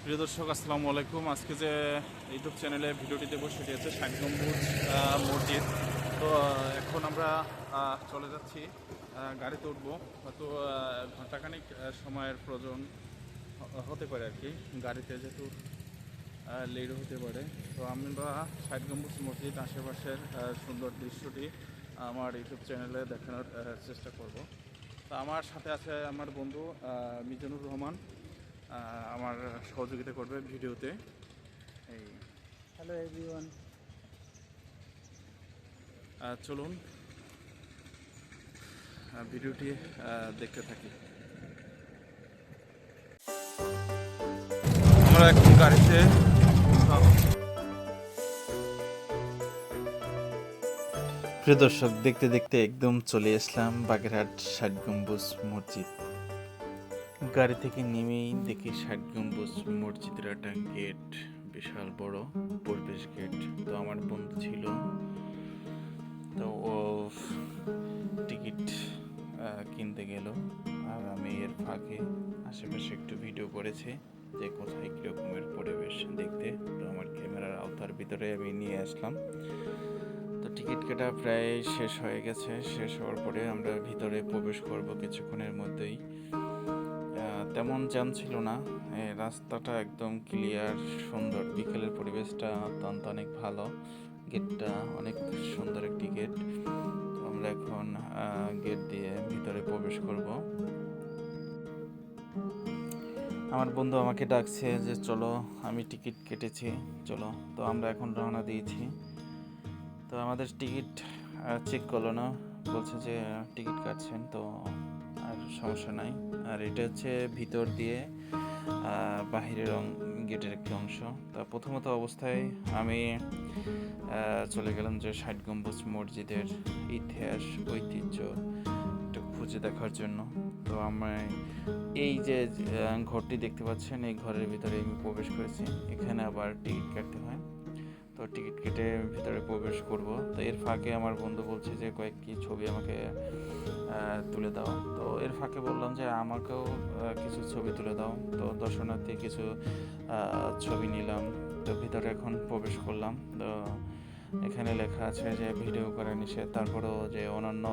প্রিয় দর্শক, আসসালামু আলাইকুম। আজকে যে ইউটিউব চ্যানেলে ভিডিওটি দেবো সেটি হচ্ছে ৬০ গম্বুজ মসজিদ। তো এখন আমরা চলে যাচ্ছি, গাড়িতে উঠবো। হয়তো ঘন্টাখানিক সময়ের প্রয়োজন হতে পারে আর কি, গাড়িতে যেহেতু লেট হতে পারে। তো আমরা ৬০ গম্বুজ মসজিদ আশেপাশের সুন্দর দৃশ্যটি আমার ইউটিউব চ্যানেলে দেখানোর চেষ্টা করব। তো আমার সাথে আছে আমার বন্ধু মিজানুর রহমান, আমার সহযোগিতা করবে ভিডিওতে। এই হ্যালো এভরিওয়ান। চলুন ভিডিওটি দেখতে থাকি। আমরা এখন গাড়িতে উঠলাম। প্রিয় দর্শক, দেখতে দেখতে একদম চলে আসলাম বাগেরহাট ৬০ গম্বুজ মসজিদ। গাড়ি থেকে নেমেই দেখি ৬০ গম্বুজ মসজিদের একটা গেট, বিশাল বড় প্রবেশ গেট। তো আমার বন্ধু ছিল, তো ও টিকিট কিনতে গেল, আর আমি এর ফাঁকে আশেপাশে একটু ভিডিও করেছি যে কোথায় কীরকমের পরিবেশ দেখতে। তো আমার ক্যামেরার আওতার ভিতরে আমি নিয়ে আসলাম। তো টিকিট কাটা প্রায় শেষ হয়ে গেছে। শেষ হওয়ার পরে আমরা ভিতরে প্রবেশ করব কিছুক্ষণের মধ্যেই। তেমন জ্যাম ছিল না, রাস্তাটা একদম ক্লিয়ার, সুন্দর। বিকেলের পরিবেশটা অত্যন্ত অনেক ভালো। গেটটা অনেক সুন্দর একটি গেট। আমরা এখন গেট দিয়ে ভিতরে প্রবেশ করব। আমার বন্ধু আমাকে ডাকছে যে চলো, আমি টিকিট কেটেছি, চলো। তো আমরা এখন রওনা দিয়েছি। তো আমাদের টিকিট চেক করলো না, বলছে যে টিকিট কাটছেন, তো আর সমস্যা নাই। আর এটা হচ্ছে ভিতর দিয়ে বাহিরের গেটের একটি অংশ। তা প্রথমত অবস্থায় আমি চলে গেলাম যে ৬০ গম্বুজ মসজিদের ইতিহাস, ঐতিহ্য একটু খুঁজে দেখার জন্য। তো আমি এই যে ঘরটি দেখতে পাচ্ছেন, এই ঘরের ভিতরে আমি প্রবেশ করেছি। এখানে আবার টিকিট কাটতে হয়। তো টিকিট কেটে ভিতরে প্রবেশ করব। তো এর ফাঁকে আমার বন্ধু বলছে যে কয়েকটি ছবি আমাকে তুলে দাও। তো এর ফাঁকে বললাম যে আমাকেও কিছু ছবি তুলে দাও। তো দর্শনার্থী কিছু ছবি নিলাম। তো ভিতরে এখন প্রবেশ করলাম। তো এখানে লেখা আছে যে ভিডিও করা নিষেধ। তারপরেও যে অন্যান্য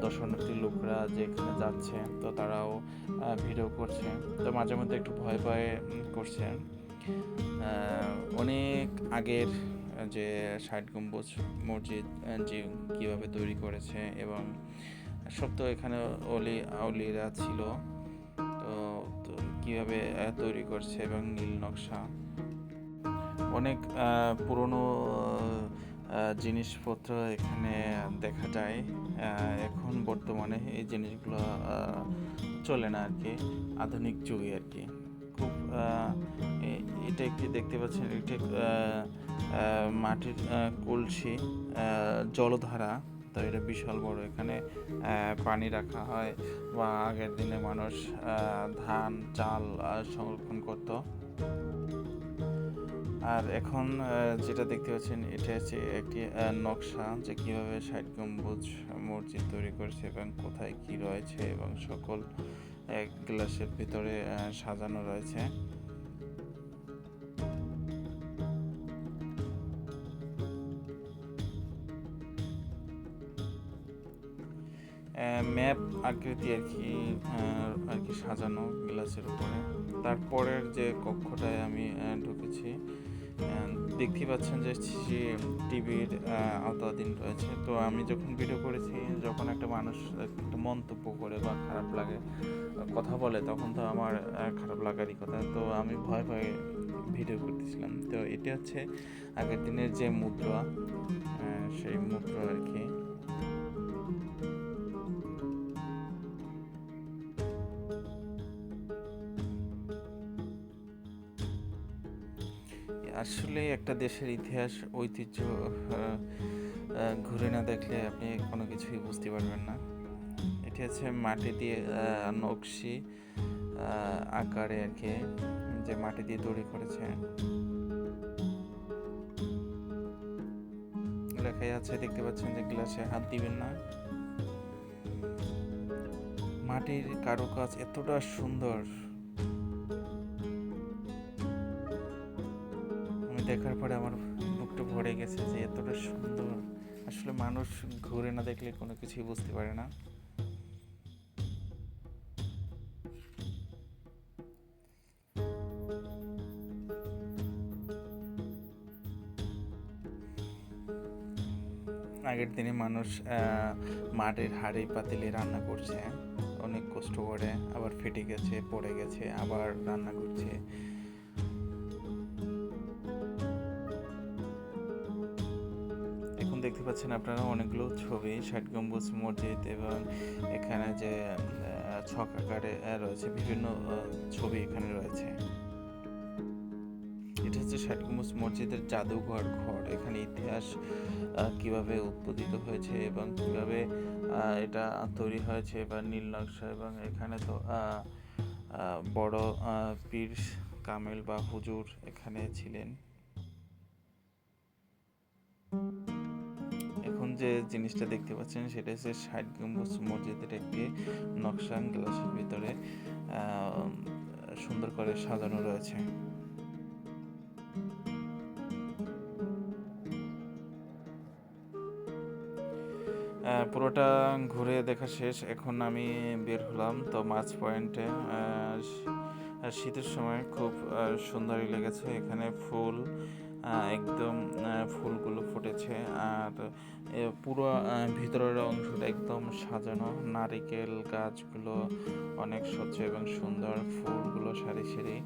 দর্শনার্থী লোকরা যে এখানে যাচ্ছে, তো তারাও ভিডিও করছে। তো মাঝে মধ্যে একটু ভয় ভয় করছে। অনেক আগের যে ৬০ গম্বুজ মসজিদ যে কীভাবে তৈরি করেছে, এবং সব তো এখানে অলি আউলিরা ছিল, তো কীভাবে তৈরি করছে, এবং নীল নকশা, অনেক পুরনো জিনিসপত্র এখানে দেখা যায়। এখন বর্তমানে এই জিনিসগুলো চলে না আর কি, আধুনিক যুগে আর কি। খুব এটা একটি দেখতে পাচ্ছেন, একটি মাটির কলসি, জলধারা। তো এটা বিশাল বড়, এখানে পানি রাখা হয়, বা আগের দিনে মানুষ ধান চাল সংরক্ষণ করত। আর এখন যেটা দেখতে পাচ্ছেন, এটা হচ্ছে একটি নকশা, যে কীভাবে ৬০ গম্বুজ মসজিদ তৈরি করেছে এবং কোথায় কি রয়েছে, এবং সকল গ্লাসের ভিতরে সাজানো রয়েছে। ম্যাপ আকৃতি আর কি সাজানো গ্লাসের উপরে। তারপরের যে কক্ষটায় আমি ঢুকেছি, দেখতে পাচ্ছেন যে টিভির আওতাধীন রয়েছে। তো আমি যখন ভিডিও করেছি, যখন একটা মানুষ একটা মন্তব্য করে বা খারাপ লাগে, কথা বলে, তখন তো আমার খারাপ লাগারই কথা। তো আমি ভয়ে ভয়ে ভিডিও করতেছিলাম। তো এটা হচ্ছে আগের দিনের যে মুদ্রা, সেই মুদ্রা আর কি। আসলে একটা দেশের ইতিহাস, ঐতিহ্য ঘুরে না দেখলে আপনি কোনো কিছুই বুঝতে পারবেন না। এটি হচ্ছে মাটি দিয়ে নকশি আকারে আর কি, যে মাটি দিয়ে তৈরি করেছে। লেখাই আছে, দেখতে পাচ্ছেন যে গ্লাসে হাত দিবেন না। মাটির কারুকাজ এতটা সুন্দর, দেখার পরে আমার বুকটা ভরে গেছে যে এতটা সুন্দর। আসলে মানুষ ঘুরে না দেখলে কোনো কিছুই বুঝতে পারে না। আগের দিনে মানুষ মাটির হাঁড়ি পাতিলে রান্না করছে, অনেক কষ্ট করে, আবার ফেটে গেছে, পড়ে গেছে, আবার রান্না করছে। এখন দেখতে পাচ্ছেন আপনারা অনেকগুলো ছবি, ৬০ গম্বুজ মসজিদ এবং এখানে যে ছক আকারে রয়েছে বিভিন্ন ছবি এখানে রয়েছে। এটা হচ্ছে ৬০ গম্বুজ মসজিদের জাদুঘর ঘর। এখানে ইতিহাস কিভাবে উৎপাদিত হয়েছে এবং কিভাবে এটা তৈরি হয়েছে বা নীল নকশা, এবং এখানে তো বড় পীর কামেল বা হুজুর এখানে ছিলেন। এখন যে জিনিসটা দেখতে পাচ্ছেন সেটা হচ্ছে ৬০ গম্বুজ মসজিদের একটি নকশা, গ্লাসের ভিতরে সুন্দর করে সাজানো রয়েছে। পুরোটা ঘুরে দেখা শেষ, এখন আমি বের হলাম তো মাছ পয়েন্টে। শীতের সময় খুব সুন্দরই লেগেছে, এখানে ফুল একদম ফুলগুলো ফুটেছে, আর পুরো ভিতরের অংশটা একদম সাজানো, নারিকেল গাছগুলো অনেক স্বচ্ছ এবং সুন্দর, ফুলগুলো সারি সারি।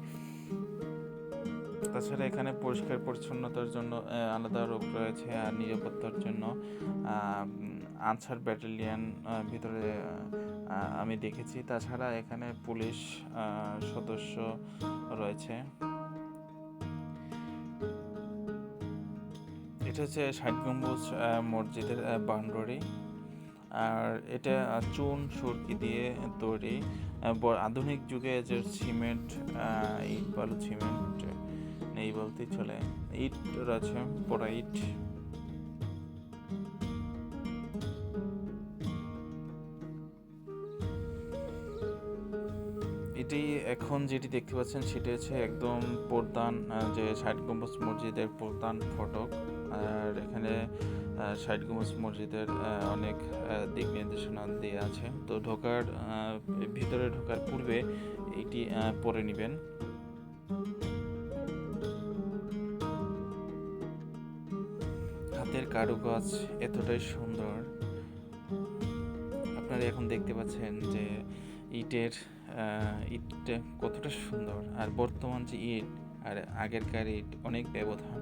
তাছাড়া এখানে পরিষ্কার পরিচ্ছন্নতার জন্য আলাদা লোক রয়েছে, আর নিরাপত্তার জন্য আনসার ব্যাটালিয়ন ভিতরে আমি দেখেছি। তাছাড়া এখানে পুলিশ সদস্য রয়েছে। এটা হচ্ছে ৬০ গম্বুজ মসজিদের বাউন্ডারি, আর এটা চুন সুরকি দিয়ে তৈরি। আধুনিক যুগে যে সিমেন্ট, ইট বালু সিমেন্ট নেই বলতেই চলে, ইট রয়েছে, পোড়া ইট। এটি এখন যেটি দেখতে পাচ্ছেন সেটি হচ্ছে একদম প্রধান, যে ৬০ গম্বুজ মসজিদের প্রধান ফটক। আর এখানে ৬০ গম্বুজ মসজিদের অনেক দিক নির্দেশনা দেওয়া আছে। তো ভিতরে ঢোকার পূর্বে এটি পড়ে নেবেন। হাতের কারুকাজ এতটাই সুন্দর, আপনারা এখন দেখতে পাচ্ছেন যে ইট কতটা সুন্দর, আর বর্তমান যে ইট আর আগেরকার ইট অনেক ব্যবধান।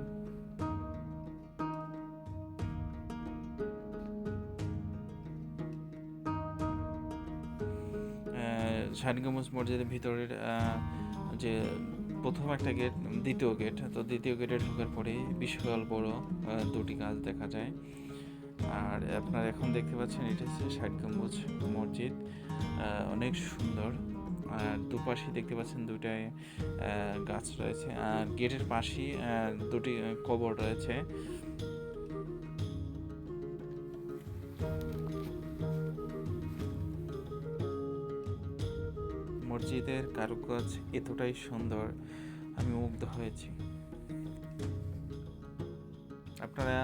৬০ গম্বুজ মসজিদের ভিতরের যে প্রথম একটা গেট, দ্বিতীয় গেট, তো দ্বিতীয় গেটে ঢোকার পরে বিশাল বড় দুটি গাছ দেখা যায়। আর আপনারা এখন দেখতে পাচ্ছেন এটা হচ্ছে ৬০ গম্বুজ মসজিদ, অনেক সুন্দর। আর দুপাশে দেখতে পাচ্ছেন দুটায় গাছ রয়েছে, আর গেটের পাশেই দুটি কবর রয়েছে। মসজিদের কারুকাজ এতটাই সুন্দর, আমি মুগ্ধ হয়েছি। আপনারা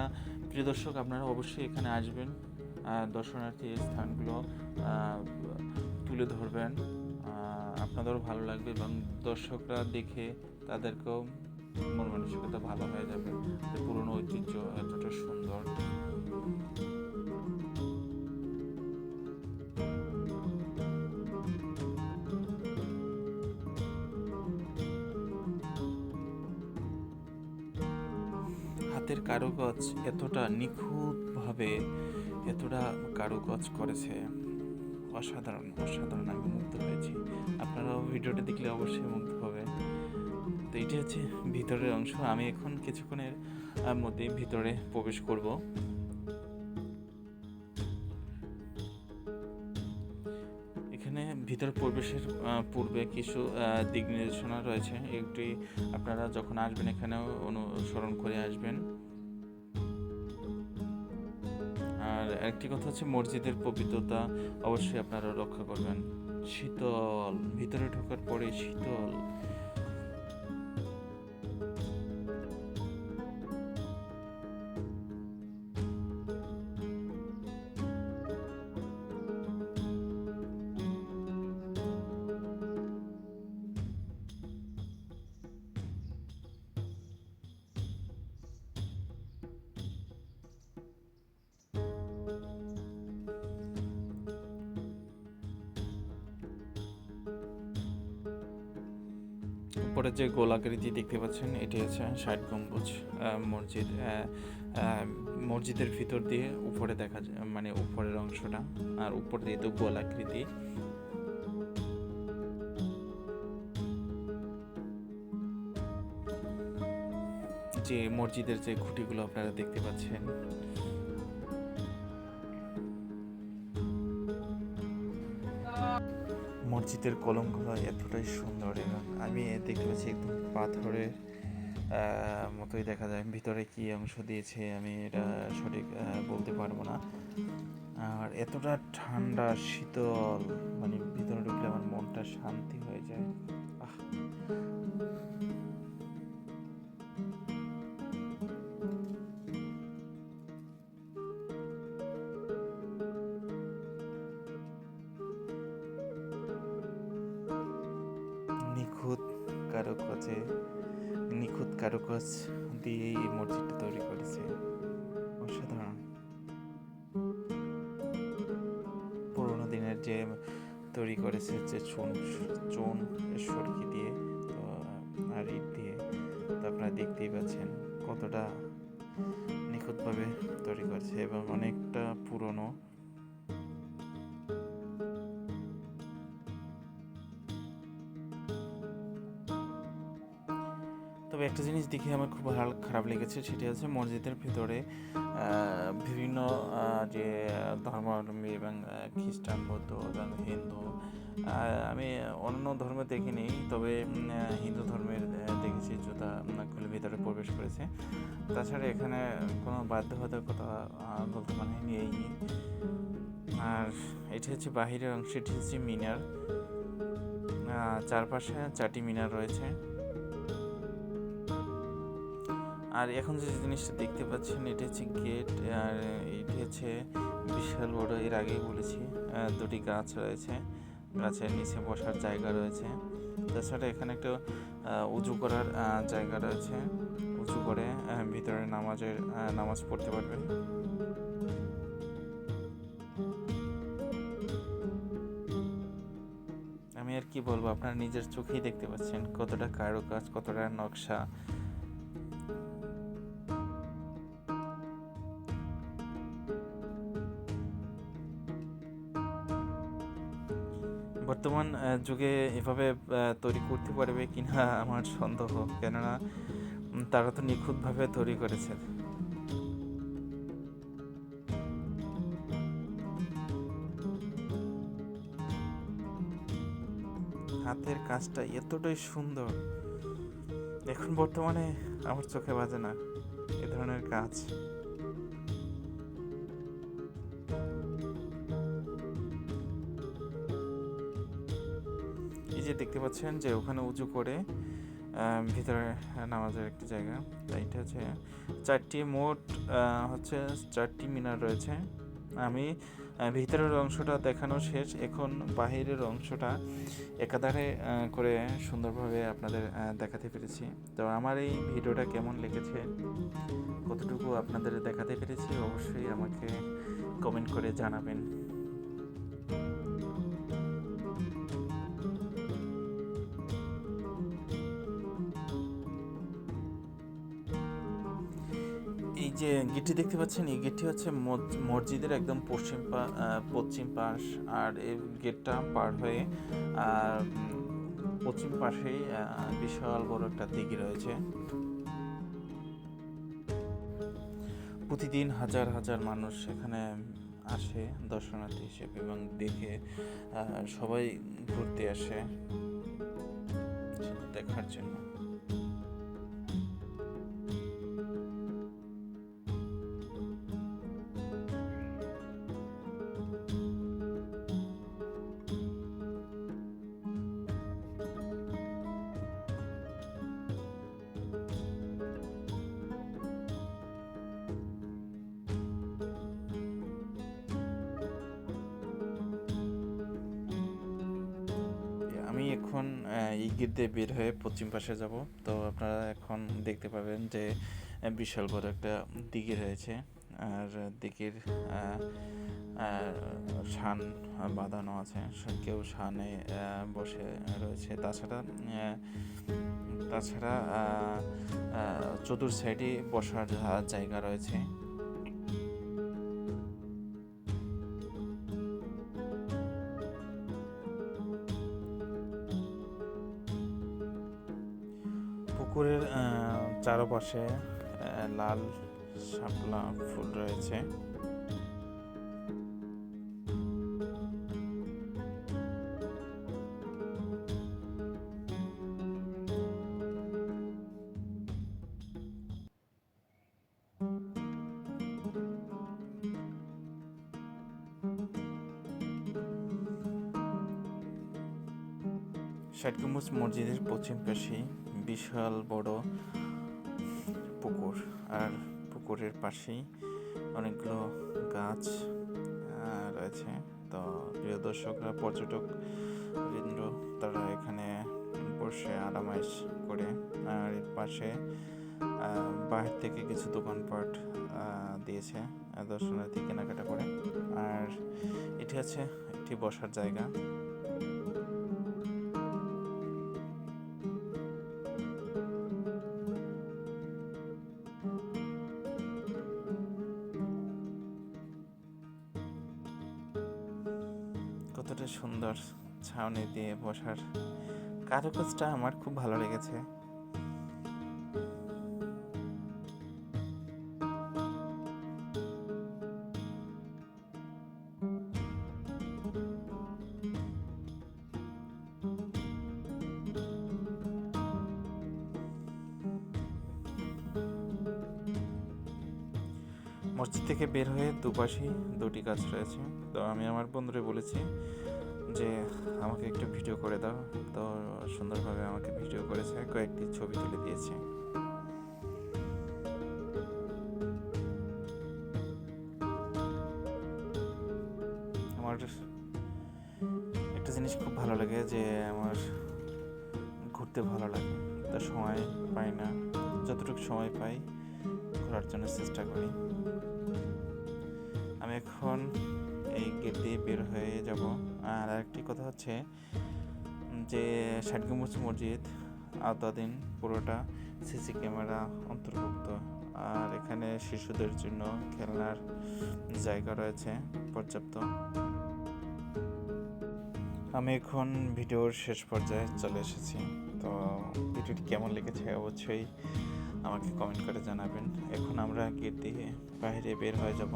প্রিয় দর্শক, আপনারা অবশ্যই এখানে আসবেন, দর্শনার্থী স্থানগুলো তুলে ধরবেন, আপনাদেরও ভালো লাগবে এবং দর্শকরা দেখে তাদেরকেও মন মানসিকতা ভালো হয়ে যাবে যে পুরনো ঐতিহ্য এতটা সুন্দর। হাতের কারুকাজ এতটা নিখুঁতভাবে এতটা কারুকাজ করেছে, অসাধারণ অসাধারণ, আমি মুগ্ধ হয়েছি। আপনারাও ভিডিওটা দেখলে অবশ্যই মুগ্ধ হবে। তো এটি হচ্ছে ভিতরের অংশ, আমি এখন কিছুক্ষণের মধ্যে ভিতরে প্রবেশ করব। এখানে ভিতরে প্রবেশের পূর্বে কিছু দিক নির্দেশনা রয়েছে, একটি আপনারা যখন আসবেন এখানেও অনুসরণ করে আসবেন। আর একটি কথা হচ্ছে মসজিদের পবিত্রতা অবশ্যই আপনারা রক্ষা করবেন। শীতল, ভিতরে ঢোকার পরে শীতল। উপরে যে গোলাকৃতি দেখতে পাচ্ছেন এটি হচ্ছে ৬০ গম্বুজ মসজিদ। মসজিদের ভিতর দিয়ে উপরে দেখা যায়, মানে উপরের অংশটা, আর উপর দিয়ে তো গোলাকৃতি। যে মসজিদের যে খুঁটিগুলো আপনারা দেখতে পাচ্ছেন, মসজিদের কলমগুলো এতটাই সুন্দর, এবং আমি দেখতে পাচ্ছি একদম পাথরের মতোই দেখা যায়। ভিতরে কি অংশ দিয়েছে আমি এটা সঠিক বলতে পারবো না। আর এতটা ঠান্ডা শীতল, মানে ভিতরে ঢুকলে আমার মনটা শান্তি হয়ে যায়। আহ, নিখুঁত কারুকাজে, নিখুঁত কারুকাজ দিয়ে এই মসজিদটা তৈরি করেছে। অসাধারণ। পুরোনো দিনের যে তৈরি করেছে, যে চুন সরকি দিয়ে, তো আর ইট দিয়ে, তো আপনারা দেখতেই পাচ্ছেন কতটা নিখুঁতভাবে তৈরি করেছে এবং অনেকটা পুরনো। তবে একটা জিনিস দেখে আমার খুব খারাপ লেগেছে, সেটি হচ্ছে মসজিদের ভিতরে বিভিন্ন যে ধর্মাবলম্বী এবং খ্রিস্টান, বৌদ্ধ এবং হিন্দু, আমি অন্য ধর্ম দেখিনি, তবে হিন্দু ধর্মের দেখেছি জুতা খুলে ভিতরে প্রবেশ করেছে। তাছাড়া এখানে কোনো বাধ্যবাধকতা বলতে মানে নেই। আর এটি হচ্ছে বাহিরের অংশ, এটি হচ্ছে মিনার। চারপাশে 4টি মিনার রয়েছে। আর এখন যে জিনিসটা দেখতে পাচ্ছেন এটি হচ্ছে গেট, আর এটি হচ্ছে বিশাল বড়, এর আগেই বলেছি 2টি গাছ রয়েছে, গাছের নিচে বসার জায়গা রয়েছে। তাছাড়া এখানে একটা উঁচু করার জায়গা রয়েছে, উঁচু করে ভিতরে নামাজ পড়তে পারবে। আমি আর কি বলবো, আপনারা নিজের চোখেই দেখতে পাচ্ছেন কতটা কারুকাজ, কতটা নকশা। বর্তমান যুগে এভাবে তৈরি করতে পারবে কিনা আমার সন্দেহ, কেননা তারা তো নিখুঁতভাবে তৈরি করেছে। হাতের কাজটা এতটাই সুন্দর, এখন বর্তমানে আমার চোখে বাজে না এ ধরনের কাজ। এই যে দেখতে পাচ্ছেন যে ওখানে উঁচু করে ভিতরে নামাজের একটি জায়গা, এটা হচ্ছে 4টি, মোট হচ্ছে 4টি মিনার রয়েছে। আমি ভিতরের অংশটা দেখানো শেষ, এখন বাহিরের অংশটা একাধারে করে সুন্দরভাবে আপনাদের দেখাতে পেরেছি। তো আমার এই ভিডিওটা কেমন লেগেছে, কতটুকু আপনাদের দেখাতে পেরেছি, অবশ্যই আমাকে কমেন্ট করে জানাবেন। এই যে গেটটি দেখতে পাচ্ছেন, এই গেটটি হচ্ছে মসজিদের একদম পশ্চিম পাশ, আর এই গেটটা পার হয়ে পশ্চিম পাশেই বিশাল বড় একটা দিঘি রয়েছে। প্রতিদিন হাজার হাজার মানুষ এখানে আসে দর্শনার্থী হিসেবে, এবং দেখে সবাই ঘুরতে আসে দেখার জন্য। আমি এখন এই গেট দিয়ে বের হয়ে পশ্চিম পাশে যাব। তো আপনারা এখন দেখতে পাবেন যে বিশাল বড় একটা দিঘি রয়েছে, আর দিঘির শান বাঁধানো আছে, কেউ শানে বসে রয়েছে। তাছাড়া তাছাড়া চতুর সাইডে বসার জায়গা রয়েছে। পুকুরের চারপাশে লাল শাপলা ফুল রয়েছে। ষাট গম্বুজ মসজিদের পশ্চিম পাশে বিশাল বড় পুকুর, আর পুকুরের পাশেই অনেকগুলো গাছ রয়েছে। তো প্রিয় দর্শকরা, পর্যটক বৃন্দ তারা এখানে বসে আরামাইশ করে, আর এর পাশে বাহির থেকে কিছু দোকানপাট দিয়েছে দর্শনার্থী কেনাকাটা করে। আর এটি আছে একটি বসার জায়গা। কতটা সুন্দর ছাউনি দিয়ে বসার কারুকাজটা আমার খুব ভালো লেগেছে। মসজিদ থেকে বের হয়ে দুপাশেই দুটি গাছ রয়েছে। তো আমি আমার বন্ধুরে বলেছি যে আমাকে একটু ভিডিও করে দাও, তো সুন্দরভাবে আমাকে ভিডিও করেছে, কয়েকটি ছবি তুলে দিয়েছে। আমার একটা জিনিস খুব ভালো লাগে, যে আমার ঘুরতে ভালো লাগে, তো সময় পাই না, যতটুকু সময় পাই ঘোরার জন্য চেষ্টা করি। আমি এখন এই গেট দিয়ে বের হয়ে যাব। আর আরেকটি কথা হচ্ছে যে ষাট গম্বুজ মসজিদ আওতাধীন, পুরোটা সিসি ক্যামেরা অন্তর্ভুক্ত। আর এখানে শিশুদের জন্য খেলনার জায়গা রয়েছে পর্যাপ্ত। আমি এখন ভিডিওর শেষ পর্যায়ে চলে এসেছি। তো ভিডিওটি কেমন লেগেছে অবশ্যই আমাকে কমেন্ট করে জানাবেন। এখন আমরা গেট দিয়ে বাইরে বের হয়ে যাব।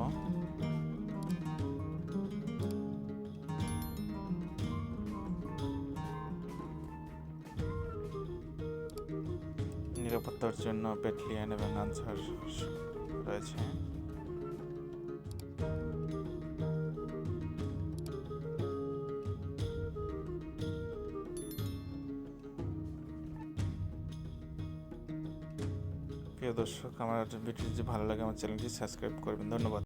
নিরাপত্তার জন্য ব্যাটালিয়ন এবং আনসার রয়েছে। প্রিয় দর্শক, আমার ভিডিওটি যদি ভালো লাগে আমার চ্যানেলটি সাবস্ক্রাইব করবেন। ধন্যবাদ।